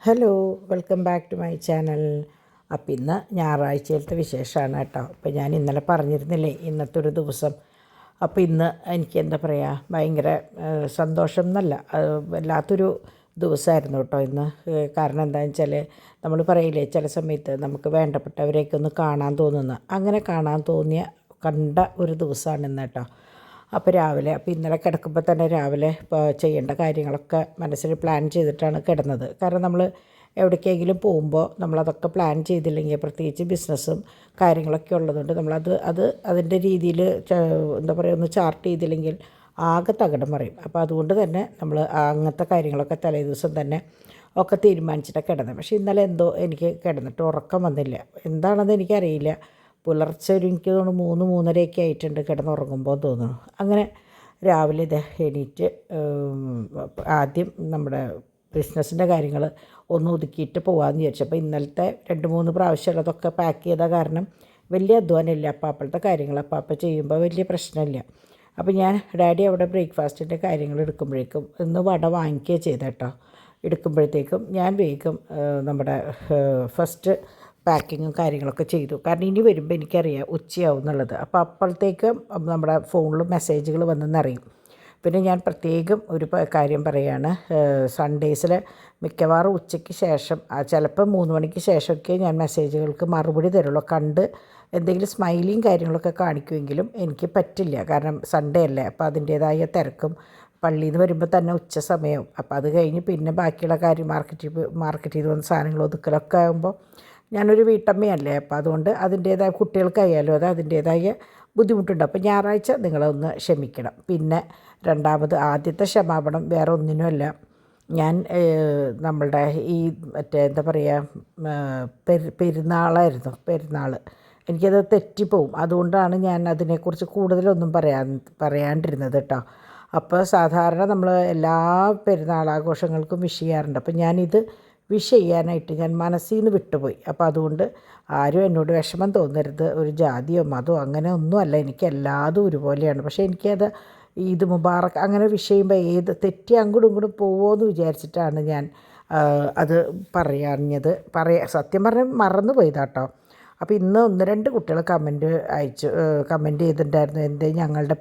Hello, welcome back to my channel. അപ്പം ഇന്ന് ഞായറാഴ്ചയിലത്തെ വിശേഷമാണ് കേട്ടോ. അപ്പോൾ ഞാൻ ഇന്നലെ പറഞ്ഞിരുന്നില്ലേ ഇന്നത്തെ ഒരു ദിവസം. അപ്പോൾ ഇന്ന് എനിക്ക് എന്താ പറയുക, ഭയങ്കര സന്തോഷം എന്നല്ല, വല്ലാത്തൊരു ദിവസമായിരുന്നു കേട്ടോ ഇന്ന്. കാരണം എന്താണെന്ന് വെച്ചാൽ, നമ്മൾ പറയില്ലേ ചില സമയത്ത് നമുക്ക് വേണ്ടപ്പെട്ടവരെയൊക്കെ ഒന്ന് കാണാൻ തോന്നുന്ന, അങ്ങനെ കാണാൻ തോന്നിയ കണ്ട ഒരു ദിവസമാണ് ഇന്ന് കേട്ടോ. അപ്പോൾ രാവിലെ, അപ്പോൾ ഇന്നലെ കിടക്കുമ്പോൾ തന്നെ രാവിലെ ഇപ്പോൾ ചെയ്യേണ്ട കാര്യങ്ങളൊക്കെ മനസ്സിൽ പ്ലാൻ ചെയ്തിട്ടാണ് കിടന്നത്. കാരണം നമ്മൾ എവിടേക്കെങ്കിലും പോകുമ്പോൾ നമ്മളതൊക്കെ പ്ലാൻ ചെയ്തില്ലെങ്കിൽ, പ്രത്യേകിച്ച് ബിസിനസ്സും കാര്യങ്ങളൊക്കെ ഉള്ളതുകൊണ്ട് അതിൻ്റെ രീതിയിൽ എന്താ പറയുക, ഒന്ന് ചാർട്ട് ചെയ്തില്ലെങ്കിൽ ആകെ തകിടം മറിയും. അപ്പോൾ അതുകൊണ്ട് തന്നെ നമ്മൾ അങ്ങനത്തെ കാര്യങ്ങളൊക്കെ തലേ ദിവസം തന്നെ ഒക്കെ തീരുമാനിച്ചിട്ടാണ് കിടന്നത്. പക്ഷേ ഇന്നലെ എന്തോ എനിക്ക് കിടന്നിട്ട് ഉറക്കം വന്നില്ല. എന്താണെന്ന് എനിക്കറിയില്ല. പുലർച്ചെ എനിക്ക് തോന്നുന്നു 3-3:30 ആയിട്ടുണ്ട് കിടന്നുറങ്ങുമ്പോൾ തോന്നുന്നു. അങ്ങനെ രാവിലെ എണീറ്റ് ആദ്യം നമ്മുടെ ബിസിനസ്സിൻ്റെ കാര്യങ്ങൾ ഒന്ന് ഒതുക്കിയിട്ട് പോകാമെന്ന് വിചാരിച്ചു. അപ്പോൾ ഇന്നലത്തെ 2-3 പ്രാവശ്യമുള്ളതൊക്കെ പാക്ക് ചെയ്ത കാരണം വലിയ അധ്വാനമില്ല. അപ്പാപ്പളത്തെ കാര്യങ്ങൾ അപ്പാപ്പ ചെയ്യുമ്പോൾ വലിയ പ്രശ്നമില്ല. അപ്പോൾ ഞാൻ ഡാഡി അവിടെ ബ്രേക്ക്ഫാസ്റ്റിൻ്റെ കാര്യങ്ങൾ എടുക്കുമ്പോഴേക്കും ഇന്ന് വട വാങ്ങിക്കുകയാണ് ചെയ്ത കേട്ടോ. എടുക്കുമ്പോഴത്തേക്കും ഞാൻ വേഗം നമ്മുടെ ഫസ്റ്റ് പാക്കിങ്ങും കാര്യങ്ങളൊക്കെ ചെയ്തു. കാരണം ഇനി വരുമ്പോൾ എനിക്കറിയാം ഉച്ചയാവും എന്നുള്ളത്. അപ്പോൾ അപ്പോഴത്തേക്ക് നമ്മുടെ ഫോണിൽ മെസ്സേജുകൾ വന്നെന്നറിയും. പിന്നെ ഞാൻ പ്രത്യേകം ഒരു കാര്യം പറയുകയാണ്, സൺഡേസിൽ മിക്കവാറും ഉച്ചയ്ക്ക് ശേഷം, ചിലപ്പോൾ 3 മണിക്ക് ശേഷമൊക്കെ ഞാൻ മെസ്സേജുകൾക്ക് മറുപടി തരുള്ളൂ. കണ്ട് എന്തെങ്കിലും സ്മൈലിയും കാര്യങ്ങളൊക്കെ കാണിക്കുമെങ്കിലും എനിക്ക് പറ്റില്ല. കാരണം സൺഡേ അല്ലേ, അപ്പോൾ അതിൻ്റേതായ തിരക്കും, പള്ളിയിൽ നിന്ന് വരുമ്പോൾ തന്നെ ഉച്ച സമയവും. അപ്പോൾ അത് കഴിഞ്ഞ് പിന്നെ ബാക്കിയുള്ള കാര്യം മാർക്കറ്റ് ചെയ്ത് വന്ന സാധനങ്ങൾ ഒതുക്കലൊക്കെ ആകുമ്പോൾ ഞാനൊരു വീട്ടമ്മയല്ലേ, അപ്പോൾ അതുകൊണ്ട് അതിൻ്റേതായ കുട്ടികൾക്കായാലും അതിൻ്റേതായ ബുദ്ധിമുട്ടുണ്ട്. അപ്പോൾ ഞായറാഴ്ച നിങ്ങളൊന്ന് ക്ഷമിക്കണം. പിന്നെ ആദ്യത്തെ ക്ഷമാപണം വേറെ ഒന്നിനുമല്ല. ഞാൻ നമ്മളുടെ ഈ എന്താ പറയുക, പെരുന്നാൾ എനിക്കത് തെറ്റിപ്പോവും. അതുകൊണ്ടാണ് ഞാൻ അതിനെക്കുറിച്ച് കൂടുതലൊന്നും പറയാണ്ടിരുന്നത് കേട്ടോ. അപ്പോൾ സാധാരണ നമ്മൾ എല്ലാ പെരുന്നാളാഘോഷങ്ങൾക്കും വിഷ് ചെയ്യാറുണ്ട്. അപ്പോൾ ഞാനിത് വിഷ് ചെയ്യാനായിട്ട് ഞാൻ മനസ്സിൽ നിന്ന് വിട്ടുപോയി. അപ്പോൾ അതുകൊണ്ട് ആരും എന്നോട് വിഷമം തോന്നരുത്. ഒരു ജാതിയോ മതമോ അങ്ങനെ ഒന്നുമല്ല, എനിക്ക് എല്ലാതും ഒരുപോലെയാണ്. പക്ഷേ എനിക്കത് ഈദ് മുബാറക്ക് അങ്ങനെ വിഷ് ചെയ്യുമ്പോൾ തെറ്റി അങ്ങോട്ടും ഇങ്ങോട്ടും പോവുമെന്ന് വിചാരിച്ചിട്ടാണ് ഞാൻ അത് പറയാഞ്ഞത്. സത്യം പറഞ്ഞാൽ മറന്നു പോയതാട്ടോ. അപ്പോൾ ഇന്ന് 1-2 കുട്ടികൾ കമൻറ്റ് ചെയ്തിട്ടുണ്ടായിരുന്നു, എന്തേ ഞങ്ങളുടെ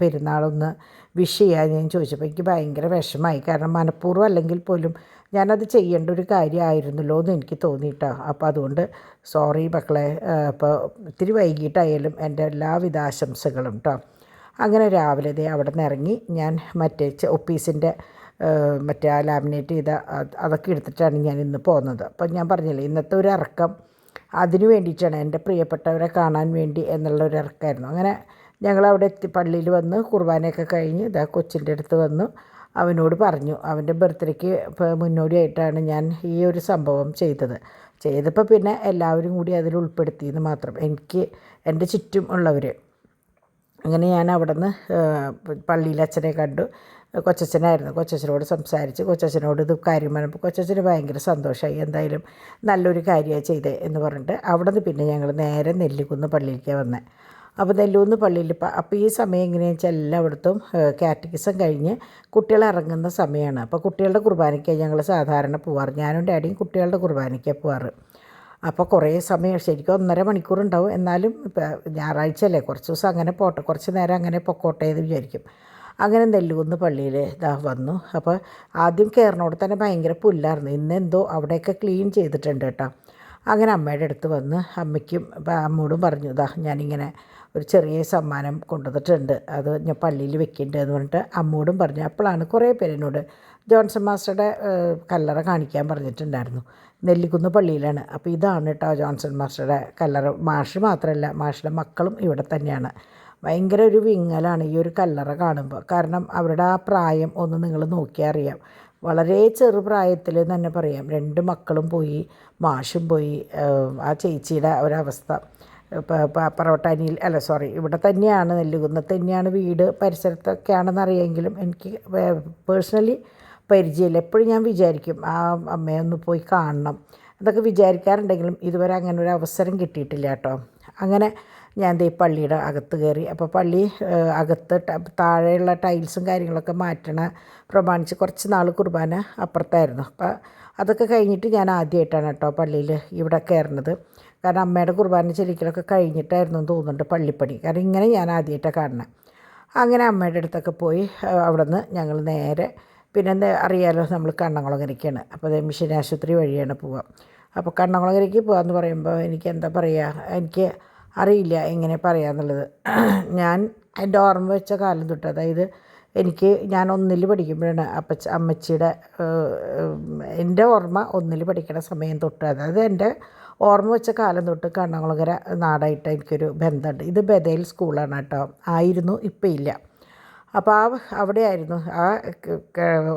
പെരുന്നാളൊന്ന് വിഷ് ചെയ്യാൻ ഞാൻ ചോദിച്ചപ്പോൾ എനിക്ക് ഭയങ്കര വിഷമമായി. കാരണം മനഃപൂർവ്വം അല്ലെങ്കിൽ പോലും ഞാനത് ചെയ്യേണ്ട ഒരു കാര്യമായിരുന്നല്ലോ എന്ന് എനിക്ക് തോന്നിയിട്ടോ. അപ്പോൾ അതുകൊണ്ട് സോറി മക്കളെ. അപ്പോൾ ഇത്തിരി വൈകിട്ടായാലും എൻ്റെ എല്ലാവിധ ആശംസകളും കേട്ടോ. അങ്ങനെ രാവിലെ അവിടെ നിന്ന് ഇറങ്ങി ഞാൻ ഓഫീസിൻ്റെ ആ ലാമിനേറ്റ് ചെയ്ത അതൊക്കെ എടുത്തിട്ടാണ് ഞാൻ ഇന്ന് പോകുന്നത്. അപ്പം ഞാൻ പറഞ്ഞില്ലേ ഇന്നത്തെ ഒരു ഇറക്കം അതിനു വേണ്ടിയിട്ടാണ്, എൻ്റെ പ്രിയപ്പെട്ടവരെ കാണാൻ വേണ്ടി എന്നുള്ളൊരു ഇറക്കമായിരുന്നു. അങ്ങനെ ഞങ്ങളവിടെ പള്ളിയിൽ വന്ന് കുർബാനയൊക്കെ കഴിഞ്ഞ് കൊച്ചിൻ്റെ അടുത്ത് വന്നു. അവനോട് പറഞ്ഞു, അവൻ്റെ ബർത്ത്ഡേക്ക് മുന്നോടിയായിട്ടാണ് ഞാൻ ഈ ഒരു സംഭവം ചെയ്തപ്പോൾ പിന്നെ എല്ലാവരും കൂടി അതിൽ ഉൾപ്പെടുത്തിയെന്ന് മാത്രം, എൻ്റെ ചുറ്റും ഉള്ളവർ. അങ്ങനെ ഞാൻ അവിടെ നിന്ന് പള്ളിയിൽ അച്ഛനെ കണ്ടു. കൊച്ചച്ഛനോട് സംസാരിച്ച് കൊച്ചച്ഛനോട് ഇത് കാര്യം പറഞ്ഞപ്പോൾ കൊച്ചച്ഛന് ഭയങ്കര സന്തോഷമായി. എന്തായാലും നല്ലൊരു കാര്യമാണ് ചെയ്തേ എന്ന് പറഞ്ഞിട്ട് അവിടെ നിന്ന് പിന്നെ ഞങ്ങൾ നേരെ നെല്ലിക്കുന്ന് പള്ളിയിലേക്ക് വന്നത്. അപ്പോൾ നെല്ലിക്കുന്ന് പള്ളിയിൽ അപ്പോൾ ഈ സമയം എങ്ങനെയാണെന്ന് വെച്ചാൽ എല്ലായിടത്തും കാറ്റക്കിസം കഴിഞ്ഞ് കുട്ടികൾ ഇറങ്ങുന്ന സമയമാണ്. അപ്പോൾ കുട്ടികളുടെ കുർബാനയ്ക്കാണ് ഞങ്ങൾ സാധാരണ പോവാറ്. ഞാനും ഡാഡിയും കുട്ടികളുടെ കുർബാനയ്ക്കാണ് പോവാറ്. അപ്പോൾ കുറേ സമയം, ശരിക്കും 1.5 മണിക്കൂർ ഉണ്ടാവും. എന്നാലും ഞായറാഴ്ച അല്ലേ, കുറച്ച് ദിവസം അങ്ങനെ പോട്ടെ, കുറച്ച് നേരം അങ്ങനെ പൊക്കോട്ടെ എന്ന് വിചാരിക്കും. അങ്ങനെ നെല്ലിക്കുന്ന് പള്ളിയിൽ വന്നു. അപ്പോൾ ആദ്യം കയറിനോട് തന്നെ ഭയങ്കര പുല്ലായിരുന്നു. ഇന്നെന്തോ അവിടെയൊക്കെ ക്ലീൻ ചെയ്തിട്ടുണ്ട് കേട്ടോ. അങ്ങനെ അമ്മയുടെ അടുത്ത് വന്ന് അമ്മോടും പറഞ്ഞു, ഞാനിങ്ങനെ ഒരു ചെറിയ സമ്മാനം കൊണ്ടുവന്നിട്ടുണ്ട്, അത് ഞാൻ പള്ളിയിൽ വെക്കുന്നുണ്ട് എന്ന് പറഞ്ഞിട്ട് അമ്മോടും പറഞ്ഞു. അപ്പോഴാണ് കുറേ പേരെന്നോട് ജോൺസൺ മാസ്റ്ററുടെ കല്ലറ കാണിക്കാൻ പറഞ്ഞിട്ടുണ്ടായിരുന്നു. നെല്ലിക്കുന്ന് പള്ളിയിലാണ്. അപ്പോൾ ഇതാണ് കേട്ടോ ജോൺസൺ മാസ്റ്ററുടെ കല്ലറ. മാഷ് മാത്രമല്ല, മാഷിൻ്റെ മക്കളും ഇവിടെ തന്നെയാണ്. ഭയങ്കര ഒരു വിങ്ങലാണ് ഈ ഒരു കല്ലറ കാണുമ്പോൾ. കാരണം അവരുടെ ആ പ്രായം ഒന്ന് നിങ്ങൾ നോക്കിയാൽ അറിയാം. വളരെ ചെറുപ്രായത്തിൽ തന്നെ പറയാം, 2 മക്കളും പോയി, മാഷും പോയി. ആ ചേച്ചിയുടെ ഒരവസ്ഥ പറവട്ടാനിയിൽ ഇവിടെ തന്നെയാണ്, നെല്ലിക്കുന്നത്ത് തന്നെയാണ് വീട്, പരിസരത്തൊക്കെയാണെന്ന് അറിയാമെങ്കിലും എനിക്ക് പേഴ്സണലി പരിചയമില്ല. എപ്പോഴും ഞാൻ വിചാരിക്കും ആ അമ്മയെ ഒന്ന് പോയി കാണണം എന്നൊക്കെ വിചാരിക്കാറുണ്ടെങ്കിലും ഇതുവരെ അങ്ങനെ ഒരു അവസരം കിട്ടിയിട്ടില്ല കേട്ടോ. അങ്ങനെ ഞാൻ ദേ പള്ളിയുടെ അകത്ത് കയറി. അപ്പോൾ പള്ളി അകത്ത് താഴെയുള്ള ടൈൽസും കാര്യങ്ങളൊക്കെ മാറ്റണ പ്രമാണിച്ച് കുറച്ച് നാൾ കുർബാന അപ്പുറത്തായിരുന്നു. അപ്പോൾ അതൊക്കെ കഴിഞ്ഞിട്ട് ഞാൻ ആദ്യമായിട്ടാണ് കേട്ടോ പള്ളിയിൽ ഇവിടെ കയറുന്നത്. കാരണം അമ്മയുടെ കുർബാന ചൊല്ലിക്കലൊക്കെ കഴിഞ്ഞിട്ടായിരുന്നു എന്ന് തോന്നുന്നുണ്ട് പള്ളിപ്പണി. കാരണം ഇങ്ങനെ ഞാൻ ആദ്യമായിട്ടാണ് കാണുന്നത്. അങ്ങനെ അമ്മയുടെ അടുത്തൊക്കെ പോയി അവിടെ നിന്ന് ഞങ്ങൾ നേരെ പിന്നെ അറിയാലോ നമ്മൾ കണ്ണംകുളങ്ങരയ്ക്കാണ്. അപ്പോൾ അത് മിഷൻ ആശുപത്രി വഴിയാണ് പോവുക. അപ്പോൾ കണ്ണംകുളങ്ങരയ്ക്ക് പോകാമെന്ന് പറയുമ്പോൾ എനിക്ക് എന്താ പറയുക, എനിക്ക് അറിയില്ല എങ്ങനെ പറയാമെന്നുള്ളത്. ഞാൻ എൻ്റെ ഓർമ്മ വെച്ച കാലം തൊട്ട്, അതായത് ഞാൻ 1ൽ പഠിക്കുമ്പോഴാണ് അമ്മച്ചിയുടെ എൻ്റെ ഓർമ്മ 1ൽ പഠിക്കുന്ന സമയം തൊട്ട്, അതായത് എൻ്റെ ഓർമ്മ വെച്ച കാലം തൊട്ട് കണ്ണംകുളങ്ങര നാടായിട്ട് എനിക്കൊരു ബന്ധമുണ്ട്. ഇത് ബഥേൽ സ്കൂളാണ് കേട്ടോ, ആയിരുന്നു, ഇപ്പം ഇല്ല. അപ്പോൾ അവിടെയായിരുന്നു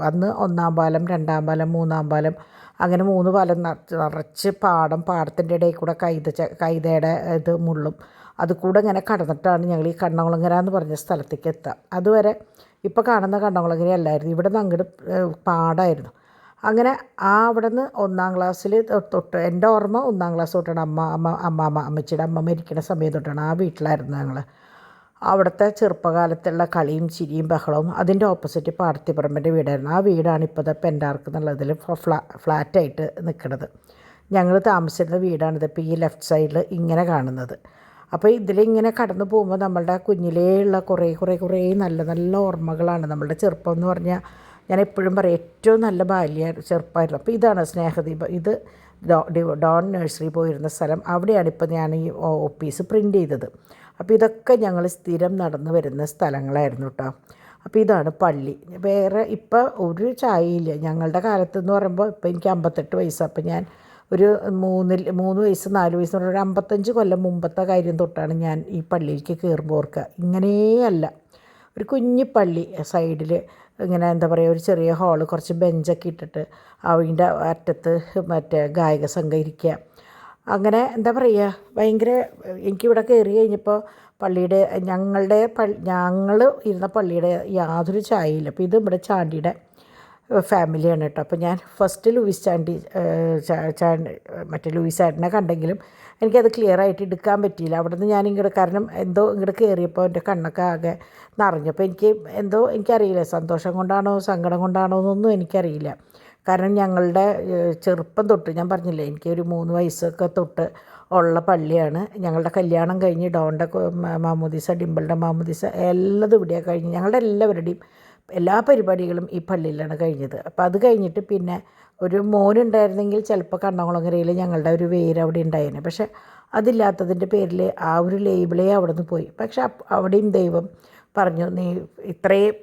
അന്ന് 1-ാം പാലം, 2-ാം പാലം, 3-ാം പാലം, അങ്ങനെ 3 പാലം നിറച്ച് പാടത്തിൻ്റെ ഇടയിൽ കൂടെ കൈതയുടെ ഇത് മുള്ളും അത് കൂടെ ഇങ്ങനെ കടന്നിട്ടാണ് ഞങ്ങൾ ഈ കണ്ണംകുളങ്ങര എന്ന് പറഞ്ഞ സ്ഥലത്തേക്ക് എത്തുക. അതുവരെ ഇപ്പോൾ കാണുന്ന കണ്ണംകുളങ്ങര അല്ലായിരുന്നു, ഇവിടെ നിന്ന് അങ്ങോട്ട് പാടമായിരുന്നു. അങ്ങനെ അവിടെ നിന്ന് 1-ാം ക്ലാസ്സിൽ തൊട്ട് എൻ്റെ ഓർമ്മ 1-ാം ക്ലാസ് തൊട്ടാണ്. അമ്മച്ചിയുടെ അമ്മ മരിക്കുന്ന സമയം തൊട്ടാണ് ആ വീട്ടിലായിരുന്നു ഞങ്ങൾ. അവിടുത്തെ ചെറുപ്പകാലത്തുള്ള കളിയും ചിരിയും ബഹളവും. അതിൻ്റെ ഓപ്പോസിറ്റ് പാടത്തിപ്പറമ്പിൻ്റെ വീടായിരുന്നു. ആ വീടാണ് ഇപ്പോൾ പെൻഡാർക്ക് എന്നുള്ളതിൽ ഫ്ലാറ്റായിട്ട് നിൽക്കുന്നത്. ഞങ്ങൾ താമസിച്ചിരുന്ന വീടാണിത്. ഇപ്പോൾ ഈ ലെഫ്റ്റ് സൈഡിൽ ഇങ്ങനെ കാണുന്നത്. അപ്പോൾ ഇതിലിങ്ങനെ കടന്നു പോകുമ്പോൾ നമ്മളുടെ കുഞ്ഞിലേ ഉള്ള കുറേ നല്ല നല്ല ഓർമ്മകളാണ്. നമ്മളുടെ ചെറുപ്പം എന്ന് പറഞ്ഞാൽ ഞാൻ എപ്പോഴും പറയും ഏറ്റവും നല്ല ചെറുപ്പമായിരുന്നു. അപ്പോൾ ഇതാണ് സ്നേഹദീപം. ഇത് ഡോൺ നഴ്സറി പോയിരുന്ന സ്ഥലം. അവിടെയാണ് ഇപ്പോൾ ഞാൻ ഈ ഓഫീസ് പ്രിൻ്റ് ചെയ്തത്. അപ്പോൾ ഇതൊക്കെ ഞങ്ങൾ സ്ഥിരം നടന്നു വരുന്ന സ്ഥലങ്ങളായിരുന്നു കേട്ടോ. അപ്പോൾ ഇതാണ് പള്ളി. വേറെ ഇപ്പോൾ ഒരു ചായയില്ല. ഞങ്ങളുടെ കാലത്തെന്ന് പറയുമ്പോൾ ഇപ്പോൾ എനിക്ക് 58 വയസ്സ്. അപ്പോൾ ഞാൻ ഒരു 3 വയസ്സ് 4 വയസ്സ് ഒരു 55 കൊല്ലം മുമ്പത്തെ കാര്യം തൊട്ടാണ് ഞാൻ ഈ പള്ളിയിലേക്ക് കയറുമ്പോൾ ഓർക്കുക. ഇങ്ങനെയല്ല, ഒരു കുഞ്ഞി പള്ളി, സൈഡിൽ ഇങ്ങനെ എന്താ പറയുക, ഒരു ചെറിയ ഹാള്, കുറച്ച് ബെഞ്ചൊക്കെ ഇട്ടിട്ട് അതിൻ്റെ അറ്റത്ത് മറ്റേ ഗായക സംഘം ഇരിക്കുക. അങ്ങനെ എന്താ പറയുക, ഭയങ്കര. എനിക്കിവിടെ കയറി കഴിഞ്ഞപ്പോൾ പള്ളിയുടെ ഞങ്ങൾ ഇരുന്ന പള്ളിയുടെ യാതൊരു ചായയില്ല. അപ്പോൾ ഇത് ഇവിടെ ചാണ്ടിയുടെ ഫാമിലിയാണ് കേട്ടോ. അപ്പോൾ ഞാൻ ഫസ്റ്റ് ലൂയിസ് മറ്റേ ലൂയിസ് ചാണ്ടിനെ കണ്ടെങ്കിലും എനിക്കത് ക്ലിയർ ആയിട്ട് എടുക്കാൻ പറ്റിയില്ല. അവിടെ നിന്ന് ഞാൻ ഇങ്ങോട്ട്, കാരണം എന്തോ ഇങ്ങോട്ട് കയറിയപ്പോൾ എൻ്റെ കണ്ണൊക്കെ ആകെ നിറഞ്ഞപ്പോൾ എനിക്കറിയില്ല സന്തോഷം കൊണ്ടാണോ സങ്കടം കൊണ്ടാണോ എന്നൊന്നും എനിക്കറിയില്ല. കാരണം ഞങ്ങളുടെ ചെറുപ്പം തൊട്ട്, ഞാൻ പറഞ്ഞില്ലേ എനിക്കൊരു 3 വയസ്സൊക്കെ തൊട്ട് ഉള്ള പള്ളിയാണ്. ഞങ്ങളുടെ കല്യാണം കഴിഞ്ഞ് ഡോണിൻ്റെ മാമോദീസ, ഡിമ്പിളുടെ മാമോദീസ എല്ലതും ഇവിടെയാണ് കഴിഞ്ഞ്. ഞങ്ങളുടെ എല്ലാവരുടെയും എല്ലാ പരിപാടികളും ഈ പള്ളിയിലാണ് കഴിഞ്ഞത്. അപ്പോൾ അത് കഴിഞ്ഞിട്ട് പിന്നെ ഒരു മോനുണ്ടായിരുന്നെങ്കിൽ ചിലപ്പോൾ കണ്ണംകുളങ്ങരയിൽ ഞങ്ങളുടെ ഒരു വേര് അവിടെ ഉണ്ടായിരുന്നു. പക്ഷേ അതില്ലാത്തതിൻ്റെ പേരിൽ ആ ഒരു ലേബിളേ അവിടെ നിന്ന് പോയി. പക്ഷേ അവിടെയും ദൈവം പറഞ്ഞു, നീ ഇത്രയും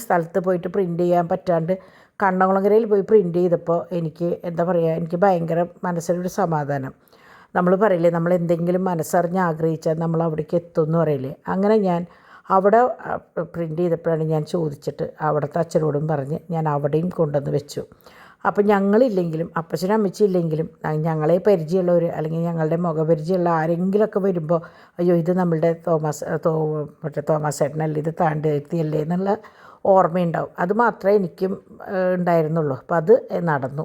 സ്ഥലത്ത് പോയിട്ട് പ്രിൻ്റ് ചെയ്യാൻ പറ്റാണ്ട് കണ്ണംകുളങ്ങരയിൽ പോയി പ്രിൻ്റ് ചെയ്തപ്പോൾ എനിക്ക് എന്താ പറയുക, എനിക്ക് ഭയങ്കര മനസ്സിലൊരു സമാധാനം. നമ്മൾ പറയില്ലേ, നമ്മൾ എന്തെങ്കിലും മനസ്സറിഞ്ഞ് ആഗ്രഹിച്ചാൽ നമ്മൾ അവിടേക്ക് എത്തും എന്ന് പറയില്ലേ. അങ്ങനെ ഞാൻ അവിടെ പ്രിൻ്റ് ചെയ്തപ്പോഴാണ് ഞാൻ ചോദിച്ചിട്ട് അവിടുത്തെ അച്ഛനോടും പറഞ്ഞ് ഞാൻ അവിടെയും കൊണ്ടുവന്ന് വെച്ചു. അപ്പോൾ ഞങ്ങളില്ലെങ്കിലും അപ്പച്ചനും അമ്മച്ചി ഇല്ലെങ്കിലും ഞങ്ങളെ പരിചയമുള്ളവർ അല്ലെങ്കിൽ ഞങ്ങളുടെ മുഖപരിചയമുള്ള ആരെങ്കിലുമൊക്കെ വരുമ്പോൾ അയ്യോ ഇത് നമ്മളുടെ തോമസ് ചേട്ടനല്ലേ, ഇത് താണ്ടിയല്ലേ എന്നുള്ള ഓർമ്മയുണ്ടാവും. അത് മാത്രമേ എനിക്കും ഉണ്ടായിരുന്നുള്ളൂ. അപ്പോൾ അത് നടന്നു.